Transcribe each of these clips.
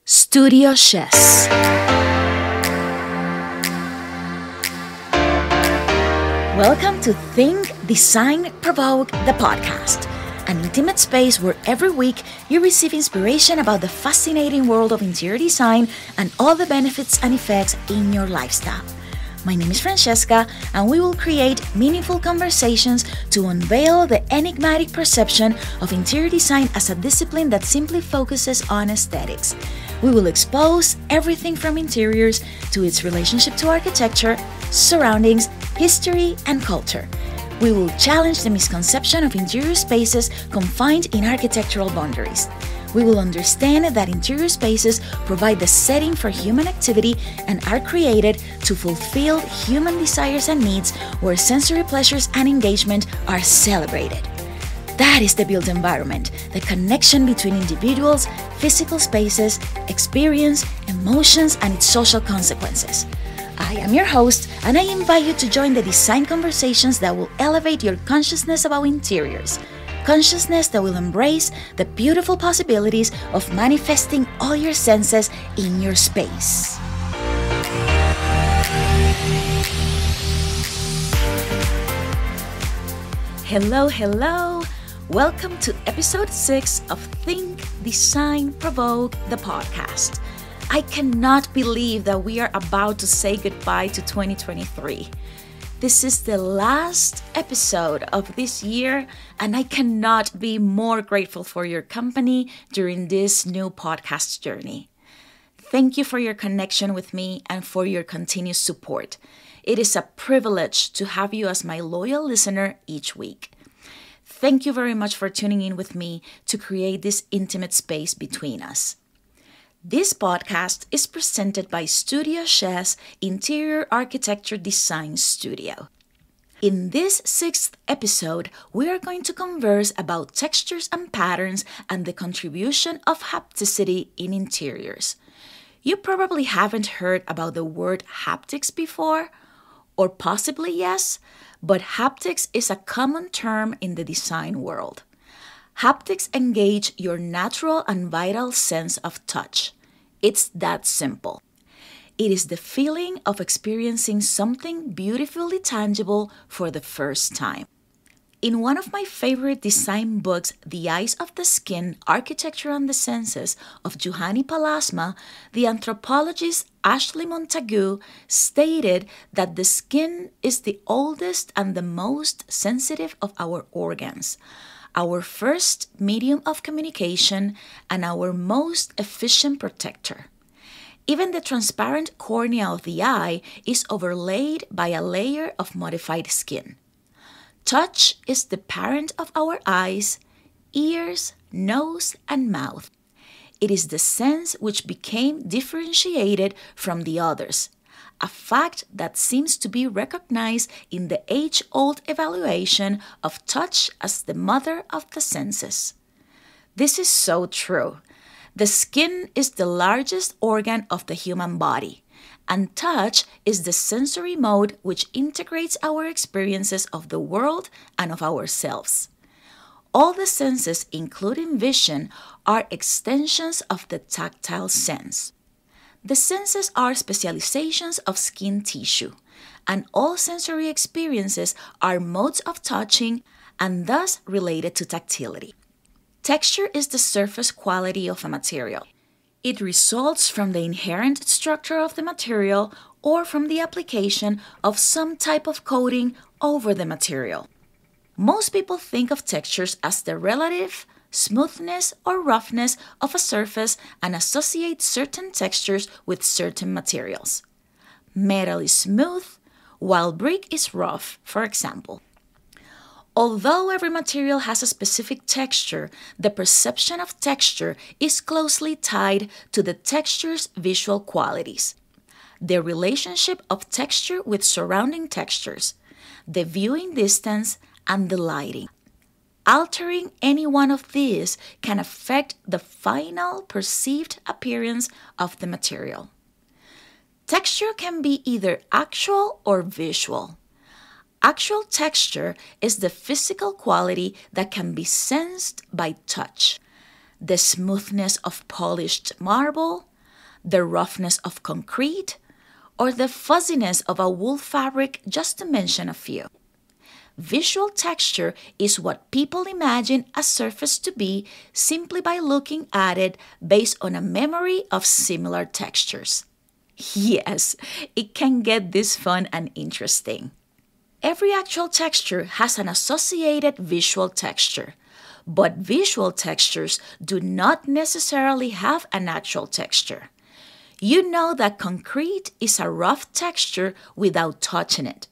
Studio Chess. Welcome to Think-Design-Provoke, the podcast, an intimate space where every week you receive inspiration about the fascinating world of interior design and all the benefits and effects in your lifestyle. My name is Francesca, and we will create meaningful conversations to unveil the enigmatic perception of interior design as a discipline that simply focuses on aesthetics. We will expose everything from interiors to its relationship to architecture, surroundings, history, and culture. We will challenge the misconception of interior spaces confined in architectural boundaries. We will understand that interior spaces provide the setting for human activity and are created to fulfill human desires and needs, where sensory pleasures and engagement are celebrated. That is the built environment, the connection between individuals, physical spaces, experience, emotions, and its social consequences. I am your host, and I invite you to join the design conversations that will elevate your consciousness about interiors. Consciousness that will embrace the beautiful possibilities of manifesting all your senses in your space. Hello. Welcome to episode 6 of Think-Design-Provoke, the podcast. I cannot believe that we are about to say goodbye to 2023. This is the last episode of this year, and I cannot be more grateful for your company during this new podcast journey. Thank you for your connection with me and for your continued support. It is a privilege to have you as my loyal listener each week. Thank you very much for tuning in with me to create this intimate space between us. This podcast is presented by Studio Chess Interior Architecture Design Studio. In this 6th episode, we are going to converse about textures and patterns and the contribution of hapticity in interiors. You probably haven't heard about the word haptics before, or possibly yes, but haptics is a common term in the design world. Haptics engage your natural and vital sense of touch. It's that simple. It is the feeling of experiencing something beautifully tangible for the first time. In one of my favorite design books, The Eyes of the Skin, Architecture and the Senses of Juhani Palasma, the anthropologist Ashley Montagu stated that the skin is the oldest and the most sensitive of our organs, our first medium of communication, and our most efficient protector. Even the transparent cornea of the eye is overlaid by a layer of modified skin. Touch is the parent of our eyes, ears, nose, and mouth. It is the sense which became differentiated from the others, a fact that seems to be recognized in the age-old evaluation of touch as the mother of the senses. This is so true. The skin is the largest organ of the human body, and touch is the sensory mode which integrates our experiences of the world and of ourselves. All the senses, including vision, are extensions of the tactile sense. The senses are specializations of skin tissue, and all sensory experiences are modes of touching and thus related to tactility. Texture is the surface quality of a material. It results from the inherent structure of the material or from the application of some type of coating over the material. Most people think of textures as the relative smoothness or roughness of a surface and associate certain textures with certain materials. Metal is smooth, while brick is rough, for example. Although every material has a specific texture, the perception of texture is closely tied to the texture's visual qualities. The relationship of texture with surrounding textures, the viewing distance, and the lighting. Altering any one of these can affect the final perceived appearance of the material. Texture can be either actual or visual. Actual texture is the physical quality that can be sensed by touch. The smoothness of polished marble, the roughness of concrete, or the fuzziness of a wool fabric, just to mention a few. Visual texture is what people imagine a surface to be simply by looking at it based on a memory of similar textures. Yes, it can get this fun and interesting. Every actual texture has an associated visual texture, but visual textures do not necessarily have an actual texture. You know that concrete is a rough texture without touching it.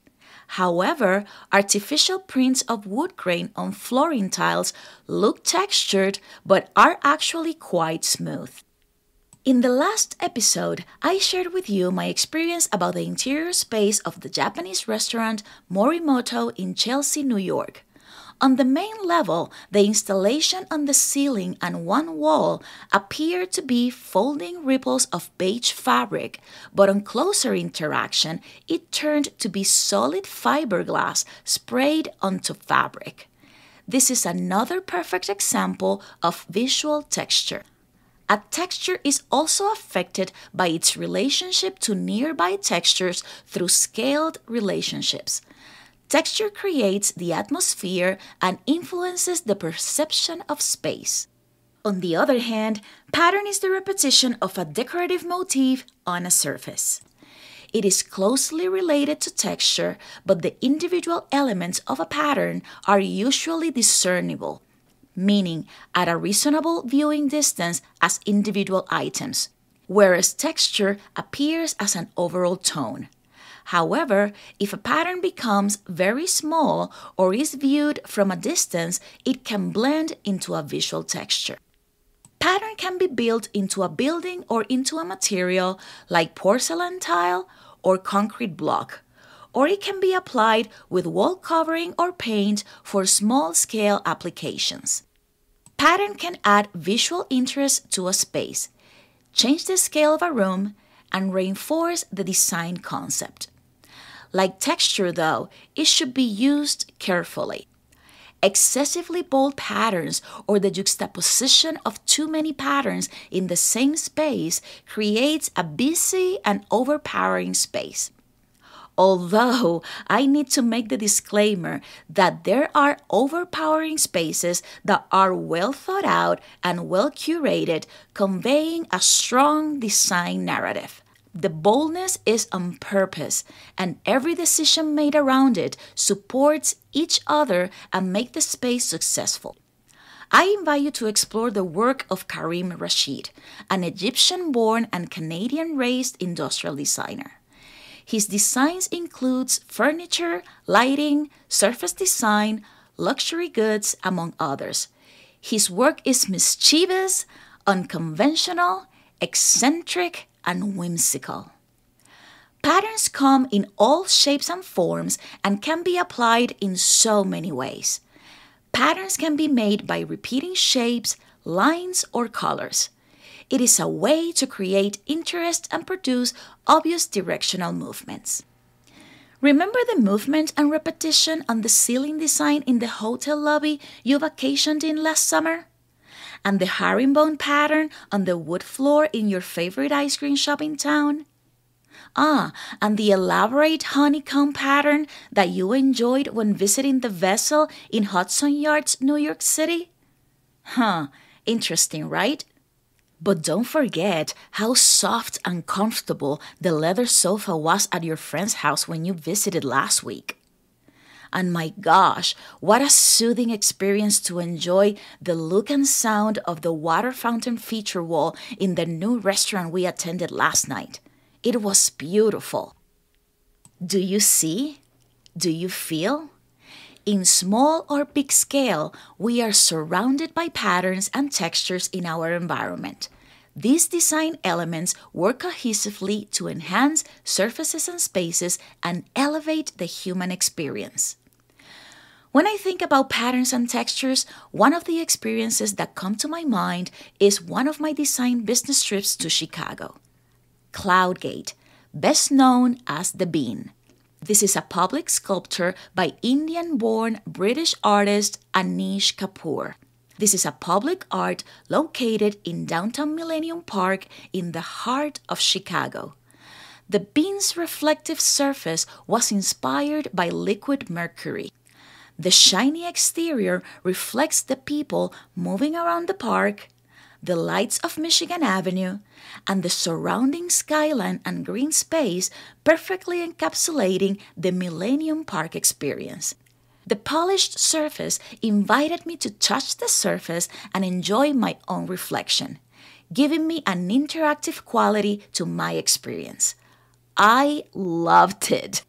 However, artificial prints of wood grain on flooring tiles look textured but are actually quite smooth. In the last episode, I shared with you my experience about the interior space of the Japanese restaurant Morimoto in Chelsea, New York. On the main level, the installation on the ceiling and one wall appeared to be folding ripples of beige fabric, but on closer interaction, it turned to be solid fiberglass sprayed onto fabric. This is another perfect example of visual texture. A texture is also affected by its relationship to nearby textures through scaled relationships. Texture creates the atmosphere and influences the perception of space. On the other hand, pattern is the repetition of a decorative motif on a surface. It is closely related to texture, but the individual elements of a pattern are usually discernible, meaning at a reasonable viewing distance as individual items, whereas texture appears as an overall tone. However, if a pattern becomes very small or is viewed from a distance, it can blend into a visual texture. Pattern can be built into a building or into a material like porcelain tile or concrete block, or it can be applied with wall covering or paint for small-scale applications. Pattern can add visual interest to a space, change the scale of a room, and reinforce the design concept. Like texture, though, it should be used carefully. Excessively bold patterns or the juxtaposition of too many patterns in the same space creates a busy and overpowering space. Although I need to make the disclaimer that there are overpowering spaces that are well thought out and well curated, conveying a strong design narrative. The boldness is on purpose, and every decision made around it supports each other and make the space successful. I invite you to explore the work of Karim Rashid, an Egyptian-born and Canadian-raised industrial designer. His designs includes furniture, lighting, surface design, luxury goods, among others. His work is mischievous, unconventional, eccentric, and whimsical. Patterns come in all shapes and forms and can be applied in so many ways. Patterns can be made by repeating shapes, lines, or colors. It is a way to create interest and produce obvious directional movements. Remember the movement and repetition on the ceiling design in the hotel lobby you vacationed in last summer? And the herringbone pattern on the wood floor in your favorite ice cream shop in town? And the elaborate honeycomb pattern that you enjoyed when visiting the vessel in Hudson Yards, New York City? Interesting, right? But don't forget how soft and comfortable the leather sofa was at your friend's house when you visited last week. And my gosh, what a soothing experience to enjoy the look and sound of the water fountain feature wall in the new restaurant we attended last night. It was beautiful. Do you see? Do you feel? In small or big scale, we are surrounded by patterns and textures in our environment. These design elements work cohesively to enhance surfaces and spaces and elevate the human experience. When I think about patterns and textures, one of the experiences that come to my mind is one of my design business trips to Chicago. Cloudgate, best known as the Bean. This is a public sculpture by Indian-born British artist Anish Kapoor. This is a public art located in downtown Millennium Park in the heart of Chicago. The beam's reflective surface was inspired by liquid mercury. The shiny exterior reflects the people moving around the park, the lights of Michigan Avenue, and the surrounding skyline and green space, perfectly encapsulating the Millennium Park experience. The polished surface invited me to touch the surface and enjoy my own reflection, giving me an interactive quality to my experience. I loved it.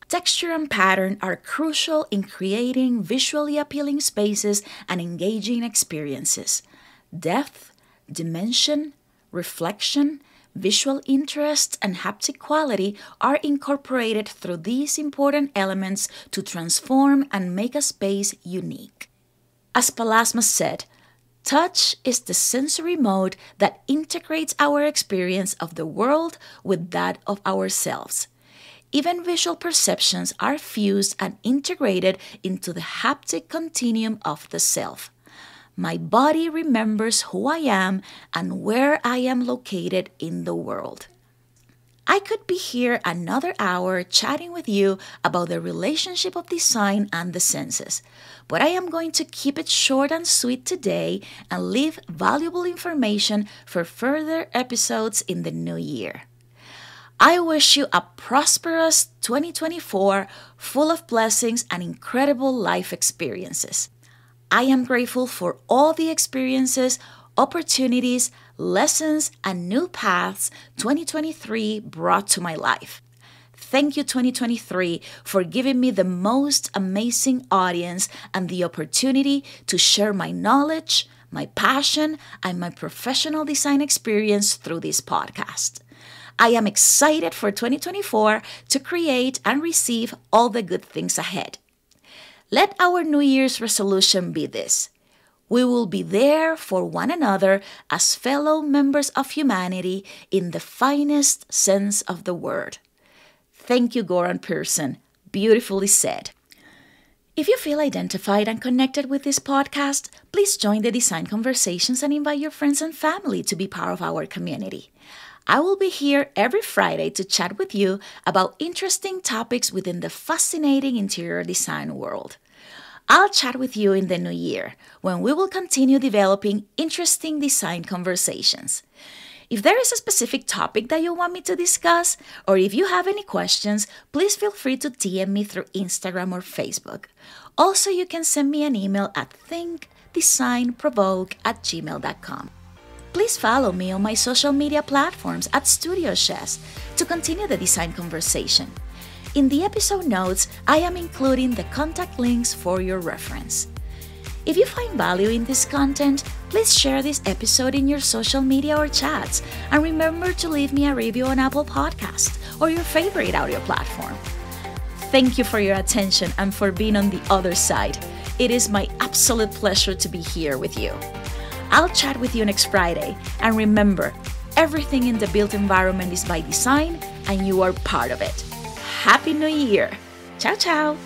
Texture and pattern are crucial in creating visually appealing spaces and engaging experiences. Depth, dimension, reflection, visual interest, and haptic quality are incorporated through these important elements to transform and make a space unique. As Palasma said, touch is the sensory mode that integrates our experience of the world with that of ourselves. Even visual perceptions are fused and integrated into the haptic continuum of the self. My body remembers who I am and where I am located in the world. I could be here another hour chatting with you about the relationship of design and the senses, but I am going to keep it short and sweet today and leave valuable information for further episodes in the new year. I wish you a prosperous 2024 full of blessings and incredible life experiences. I am grateful for all the experiences, opportunities, lessons, and new paths 2023 brought to my life. Thank you, 2023, for giving me the most amazing audience and the opportunity to share my knowledge, my passion, and my professional design experience through this podcast. I am excited for 2024 to create and receive all the good things ahead. Let our New Year's resolution be this: we will be there for one another as fellow members of humanity in the finest sense of the word. Thank you, Goran Pearson. Beautifully said. If you feel identified and connected with this podcast, please join the Design Conversations and invite your friends and family to be part of our community. I will be here every Friday to chat with you about interesting topics within the fascinating interior design world. I'll chat with you in the new year when we will continue developing interesting design conversations. If there is a specific topic that you want me to discuss, or if you have any questions, please feel free to DM me through Instagram or Facebook. Also, you can send me an email at thinkdesignprovoke@gmail.com. Please follow me on my social media platforms at Studio Chess to continue the design conversation. In the episode notes, I am including the contact links for your reference. If you find value in this content, please share this episode in your social media or chats, and remember to leave me a review on Apple Podcasts or your favorite audio platform. Thank you for your attention and for being on the other side. It is my absolute pleasure to be here with you. I'll chat with you next Friday, and remember, everything in the built environment is by design, and you are part of it. Happy New Year! Ciao, ciao!